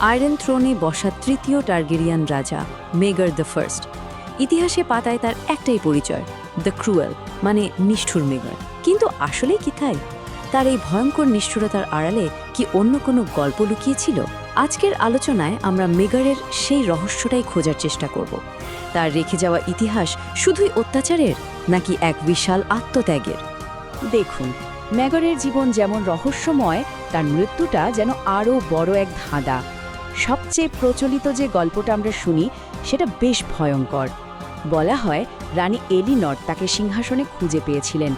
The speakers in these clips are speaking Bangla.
আয়রন থ্রোনে বসা তৃতীয় টার্গেরিয়ান রাজা মেগার দ্য ফার্স্ট। ইতিহাসে পাতায় তার একটাই পরিচয়, দ্য ক্রুয়েল, মানে নিষ্ঠুর মেগার। কিন্তু আসলে কি তাই? তার এই ভয়ঙ্কর নিষ্ঠুরতার আড়ালে কি অন্য কোনো গল্প লুকিয়েছিল? আজকের আলোচনায় আমরা মেগারের সেই রহস্যটাই খোঁজার চেষ্টা করব। তার রেখে যাওয়া ইতিহাস শুধুই অত্যাচারের, নাকি এক বিশাল আত্মত্যাগের? দেখুন, মেগরের জীবন যেমন রহস্যময়, তার মৃত্যুটা যেন আরও বড় এক ধাঁধা। সবচেয়ে প্রচলিত যে গল্পটা আমরা শুনি সেটা বেশ ভয়ঙ্কর। বলা হয় রানী এলিনর তাকে সিংহাসনে খুঁজে পেয়েছিলেন।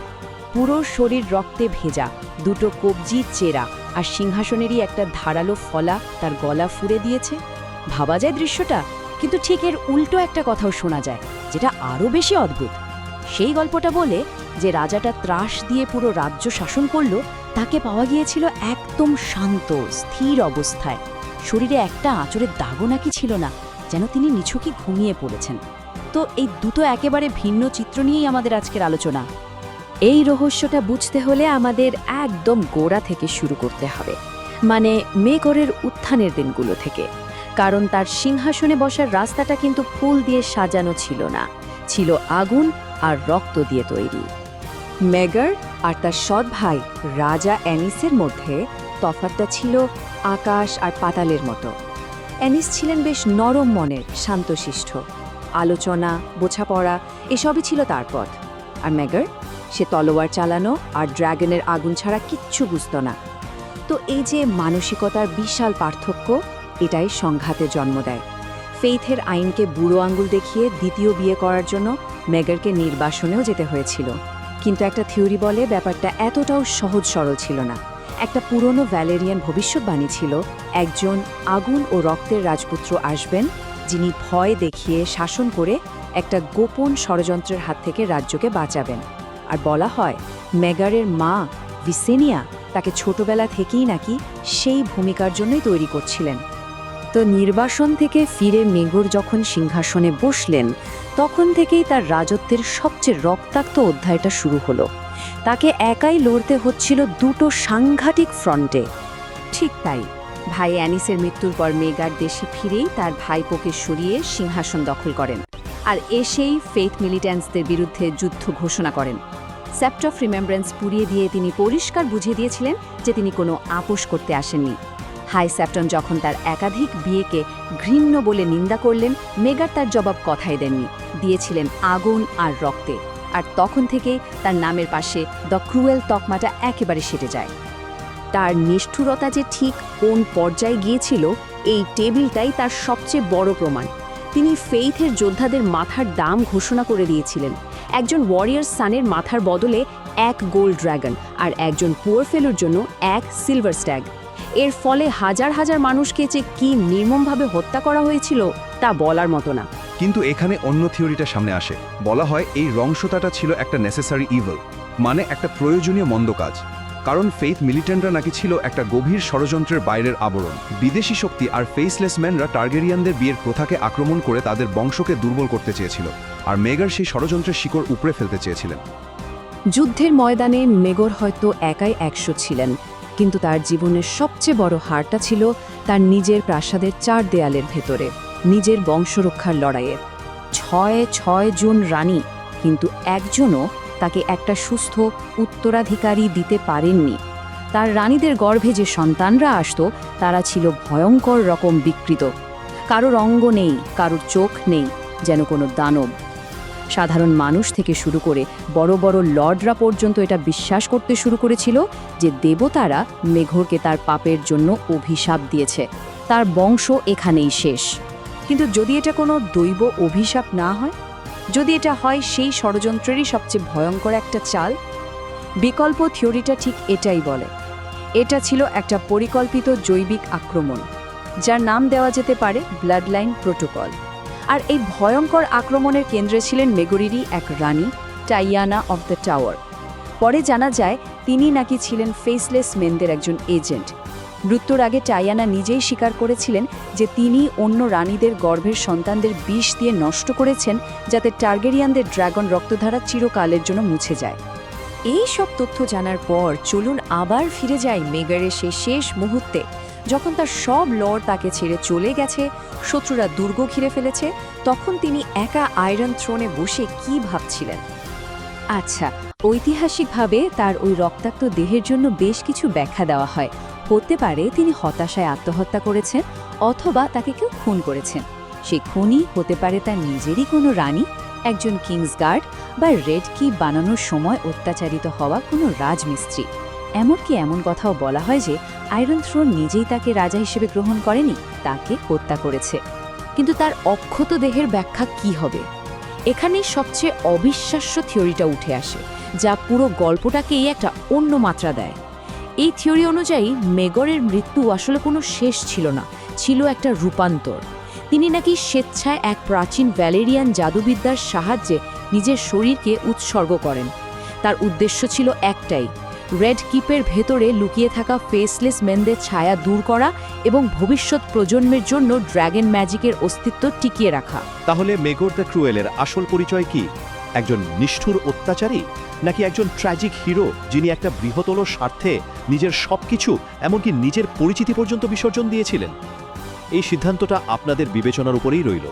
পুরো শরীর রক্তে ভেজা, দুটো কবজি চেরা, আর সিংহাসনেরই একটা ধারালো ফলা তার গলা ফুঁড়ে দিয়েছে। ভাবা যায় দৃশ্যটা, কিন্তু ঠিক এর উল্টো একটা কথাও শোনা যায়, যেটা আরও বেশি অদ্ভুত। সেই গল্পটা বলে যে রাজাটা ত্রাস দিয়ে পুরো রাজ্য শাসন করল, তাকে পাওয়া গিয়েছিল একদম শান্ত, স্থির অবস্থায়। শরীরে একটা আঁচড়ের দাগও নাকি ছিল না, যেন তিনি নিছকই ঘুমিয়ে পড়েছেন। তো এই দুটো একেবারে ভিন্ন চিত্র নিয়েই আমাদের আজকের আলোচনা। এই রহস্যটা বুঝতে হলে আমাদের একদম গোড়া থেকে শুরু করতে হবে, মানে মেগরের উত্থানের দিনগুলো থেকে। কারণ তার সিংহাসনে বসার রাস্তাটা কিন্তু ফুল দিয়ে সাজানো ছিল না, ছিল আগুন আর রক্ত দিয়ে তৈরি। মেগার আর তার সৎ ভাই রাজা অ্যানিসের মধ্যে তফাৎটা ছিল আকাশ আর পাতালের মতো। অ্যানিস ছিলেন বেশ নরম মনের, শান্তশিষ্ট। আলোচনা, বোঝাপড়া এসবই ছিল তার পথ। আর মেগার, সে তলোয়ার চালানো আর ড্রাগনের আগুন ছাড়া কিচ্ছু বুঝত না। তো এই যে মানসিকতার বিশাল পার্থক্য, এটাই সংঘাতে জন্ম দেয়। ফেইথের আইনকে বুড়ো আঙ্গুল দেখিয়ে দ্বিতীয় বিয়ে করার জন্য মেগারকে নির্বাসনেও যেতে হয়েছিল। কিন্তু একটা থিওরি বলে ব্যাপারটা এতটাও সহজ সরল ছিল না। একটা পুরনো ভ্যালেরিয়ান ভবিষ্যৎবাণী ছিল, একজন আগুন ও রক্তের রাজপুত্র আসবেন, যিনি ভয় দেখিয়ে শাসন করে একটা গোপন ষড়যন্ত্রের হাত থেকে রাজ্যকে বাঁচাবেন। আর বলা হয় মেগারের মা ভিসেনিয়া তাকে ছোটবেলা থেকেই নাকি সেই ভূমিকার জন্যই তৈরি করছিলেন। তো নির্বাসন থেকে ফিরে মেগর যখন সিংহাসনে বসলেন, তখন থেকেই তার রাজত্বের সবচেয়ে রক্তাক্ত অধ্যায়টা শুরু হলো। তাকে একাই লড়তে হচ্ছিল দুটো সাংঘাতিক ফ্রন্টে। ঠিক তাই, ভাই অ্যানিসের মৃত্যুর পর মেগার দেশে ফিরেই তার ভাইপোকে সরিয়ে সিংহাসন দখল করেন, আর এসেই ফেইথ মিলিট্যান্টসদের বিরুদ্ধে যুদ্ধ ঘোষণা করেন। সেপ্ট অফ রিমেম্ব্রেন্স পুড়িয়ে দিয়ে তিনি পরিষ্কার বুঝিয়ে দিয়েছিলেন যে তিনি কোনো আপোষ করতে আসেননি। হাই সেপ্টন যখন তার একাধিক বিয়েকে ঘৃণ্য বলে নিন্দা করলেন, মেগার তার জবাব কথাই দেননি, দিয়েছিলেন আগুন আর রক্তে। আর তখন থেকেই তার নামের পাশে দ্য ক্রুয়েল তকমাটা একেবারে সেটে যায়। তার নিষ্ঠুরতা যে ঠিক কোন পর্যায়ে গিয়েছিল, এই টেবিলটাই তার সবচেয়ে বড় প্রমাণ। তিনি ফেইথের যোদ্ধাদের মাথার দাম ঘোষণা করে দিয়েছিলেন। একজন ওয়ারিয়ার সানের মাথার বদলে এক গোল্ড ড্রাগন, আর একজন পুয়ার ফেলোর জন্য এক সিলভার স্ট্যাগ। এর ফলে হাজার হাজার মানুষকে যে কি নির্মমভাবে হত্যা করা হয়েছিল তা বলার মতো না। কিন্তু এখানে অন্য থিওরিটা সামনে আসে। বলা হয় এই রংশতাটা ছিল একটা নেসেসারি ইভল, মানে একটা প্রয়োজনীয় মন্দ কাজ। কারণ ফেইথ মিলিটেন্টরা নাকি ছিল একটা গভীর ষড়যন্ত্রের বাইরের আবরণ। বিদেশি শক্তি আর ফেসলেস ম্যানরা টার্গেরিয়ানদের বিয়ের প্রথাকে আক্রমণ করে তাদের বংশকে দুর্বল করতে চেয়েছিল, আর মেগার সেই ষড়যন্ত্রের শিকড় উপড়ে ফেলতে চেয়েছিলেন। যুদ্ধের ময়দানে মেগর হয়তো একাই 100 ছিলেন, কিন্তু তার জীবনের সবচেয়ে বড় হারটা ছিল তার নিজের প্রাসাদের 4 দেয়ালের ভেতরে, নিজের বংশরক্ষার লড়াইয়ে। 6 জন রানী, কিন্তু একজনও তাকে একটা সুস্থ উত্তরাধিকারী দিতে পারেননি। তার রানীদের গর্ভে যে সন্তানরা আসতো, তারা ছিল ভয়ঙ্কর রকম বিকৃত। কারোর অঙ্গ নেই, কারোর চোখ নেই, যেন কোনো দানব। সাধারণ মানুষ থেকে শুরু করে বড় বড় লর্ডরা পর্যন্ত এটা বিশ্বাস করতে শুরু করেছিল যে দেবতারা মেঘরকে তার পাপের জন্য অভিশাপ দিয়েছে, তার বংশ এখানেই শেষ। কিন্তু যদি এটা কোনো দৈব অভিশাপ না হয়, যদি এটা হয় সেই ষড়যন্ত্রেরই সবচেয়ে ভয়ঙ্কর একটা চাল, বিকল্প থিওরিটা ঠিক এটাই বলে। এটা ছিল একটা পরিকল্পিত জৈবিক আক্রমণ, যার নাম দেওয়া যেতে পারে ব্লাড লাইন প্রোটোকল। আর এই ভয়ঙ্কর আক্রমণের কেন্দ্রে ছিলেন মেগরেরই এক রানী, টাইয়ানা অফ দ্য টাওয়ার। পরে জানা যায় তিনি নাকি ছিলেন ফেসলেস মেনদের একজন এজেন্ট। মৃত্যুর আগে টাইয়ানা নিজেই স্বীকার করেছিলেন যে তিনি অন্য রানীদের গর্ভের সন্তানদের বিষ দিয়ে নষ্ট করেছেন, যাতে টার্গেরিয়ানদের ড্রাগন রক্তধারা চিরকালের জন্য মুছে যায়। এই সব তথ্য জানার পর চলুন আবার ফিরে যাই মেগারের সেই শেষ মুহূর্তে, যখন তার সব লর্ড তাকে ছেড়ে চলে গেছে, শত্রুরা দুর্গ ঘিরে ফেলেছে, তখন তিনি একা আয়রন থ্রোনে বসে কি ভাবছিলেন? আচ্ছা, ঐতিহাসিকভাবে তার ওই রক্তাক্ত দেহের জন্য বেশ কিছু ব্যাখ্যা দেওয়া হয়। হতে পারে তিনি হতাশায় আত্মহত্যা করেছেন, অথবা তাকে কেউ খুন করেছেন। সেই খুনই হতে পারে তার নিজেরই কোনো রানী, একজন কিংসগার্ড, বা রেড কি বানানোর সময় অত্যাচারিত হওয়া কোনো রাজমিস্ত্রি। এমনকি এমন কথাও বলা হয় যে আয়রন থ্রোন নিজেই তাকে রাজা হিসেবে গ্রহণ করেনি, তাকে হত্যা করেছে। কিন্তু তার অক্ষত দেহের ব্যাখ্যা কি হবে? এখানেই সবচেয়ে অবিশ্বাস্য থিওরিটা উঠে আসে, যা পুরো গল্পটাকেই একটা অন্য মাত্রা দেয়। এই থিওরি অনুযায়ী মেগরের মৃত্যু আসলে কোনো শেষ ছিল না, ছিল একটা রূপান্তর। তিনি নাকি স্বেচ্ছায় এক প্রাচীন ভ্যালেরিয়ান জাদুবিদ্যার সাহায্যে নিজের শরীরকে উৎসর্গ করেন। তার উদ্দেশ্য ছিল একটাই, রেড কিপের ভেতরে লুকিয়ে থাকা ফেসলেস মেনদের ছায়া দূর করা এবং ভবিষ্যৎ প্রজন্মের জন্য ড্র্যাগন ম্যাজিকের অস্তিত্ব টিকিয়ে রাখা। তাহলে মেগর দ্য ক্রুয়েলের আসল পরিচয় কি? একজন নিষ্ঠুর অত্যাচারী, নাকি একজন ট্র্যাজিক হিরো যিনি একটা বৃহত্তর স্বার্থে নিজের সবকিছু, এমনকি নিজের পরিচিতি পর্যন্ত বিসর্জন দিয়েছিলেন? এই সিদ্ধান্তটা আপনাদের বিবেচনার উপরেই রইল।